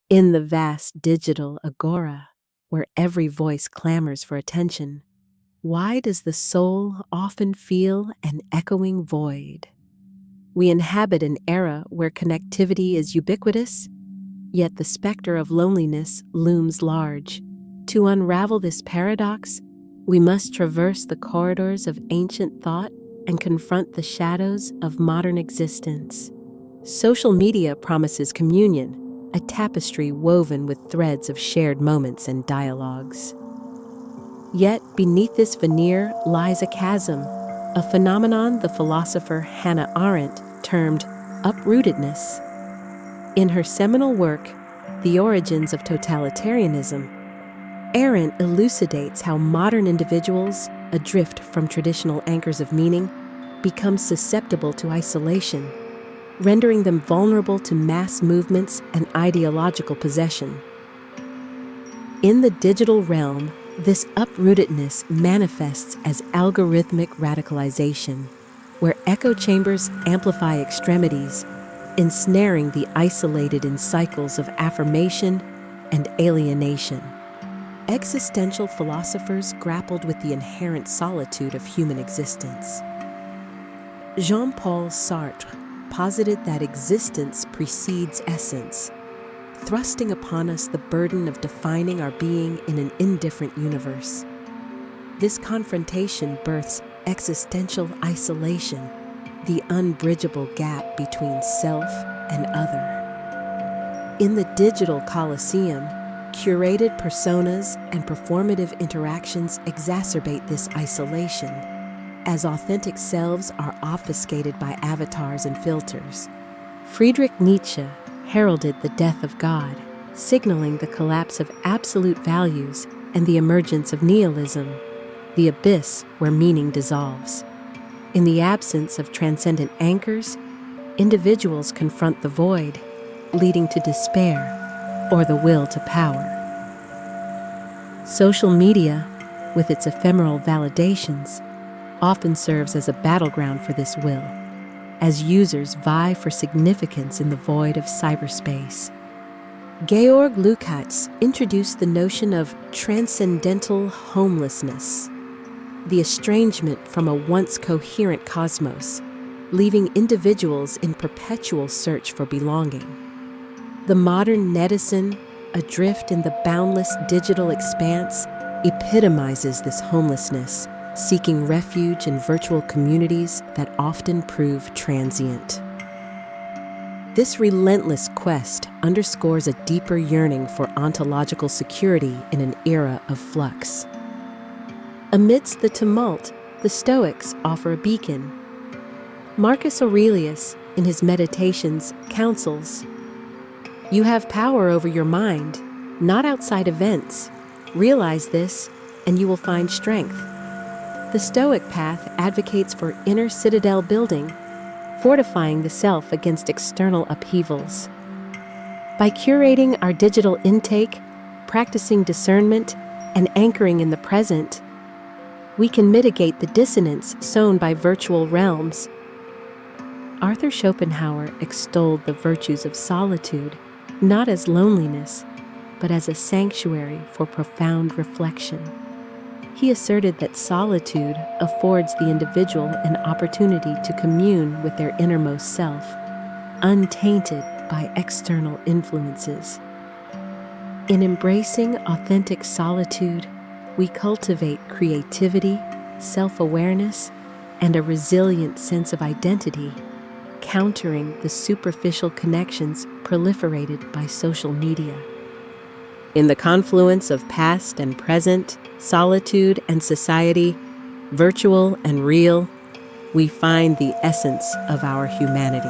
In the vast digital agora, where every voice clamors for attention, why does the soul often feel an echoing void? We inhabit an era where connectivity is ubiquitous, yet the specter of loneliness looms large. To unravel this paradox, we must traverse the corridors of ancient thought and confront the shadows of modern existence. Social media promises communion, a tapestry woven with threads of shared moments and dialogues. Yet beneath this veneer lies a chasm, a phenomenon the philosopher Hannah Arendt termed uprootedness. In her seminal work, The Origins of Totalitarianism, Arendt elucidates how modern individuals, adrift from traditional anchors of meaning, become susceptible to isolation, rendering them vulnerable to mass movements and ideological possession. In the digital realm, this uprootedness manifests as algorithmic radicalization, where echo chambers amplify extremities, ensnaring the isolated in cycles of affirmation and alienation. Existential philosophers grappled with the inherent solitude of human existence. Jean-Paul Sartre posited that existence precedes essence, thrusting upon us the burden of defining our being in an indifferent universe. This confrontation births existential isolation, the unbridgeable gap between self and other. In the digital Colosseum, curated personas and performative interactions exacerbate this isolation, as authentic selves are obfuscated by avatars and filters. Friedrich Nietzsche heralded the death of God, signaling the collapse of absolute values and the emergence of nihilism, the abyss where meaning dissolves. In the absence of transcendent anchors, individuals confront the void, leading to despair or the will to power. Social media, with its ephemeral validations, often serves as a battleground for this will, as users vie for significance in the void of cyberspace. Georg Lukács introduced the notion of transcendental homelessness, the estrangement from a once coherent cosmos, leaving individuals in perpetual search for belonging. The modern netizen, adrift in the boundless digital expanse, epitomizes this homelessness, seeking refuge in virtual communities that often prove transient. This relentless quest underscores a deeper yearning for ontological security in an era of flux. Amidst the tumult, the Stoics offer a beacon. Marcus Aurelius, in his Meditations, counsels, "You have power over your mind, not outside events. Realize this, and you will find strength." The Stoic path advocates for inner citadel building, fortifying the self against external upheavals. By curating our digital intake, practicing discernment, and anchoring in the present, we can mitigate the dissonance sown by virtual realms. Arthur Schopenhauer extolled the virtues of solitude, not as loneliness, but as a sanctuary for profound reflection. He asserted that solitude affords the individual an opportunity to commune with their innermost self, untainted by external influences. In embracing authentic solitude, we cultivate creativity, self-awareness, and a resilient sense of identity, countering the superficial connections proliferated by social media. In the confluence of past and present, solitude and society, virtual and real, we find the essence of our humanity.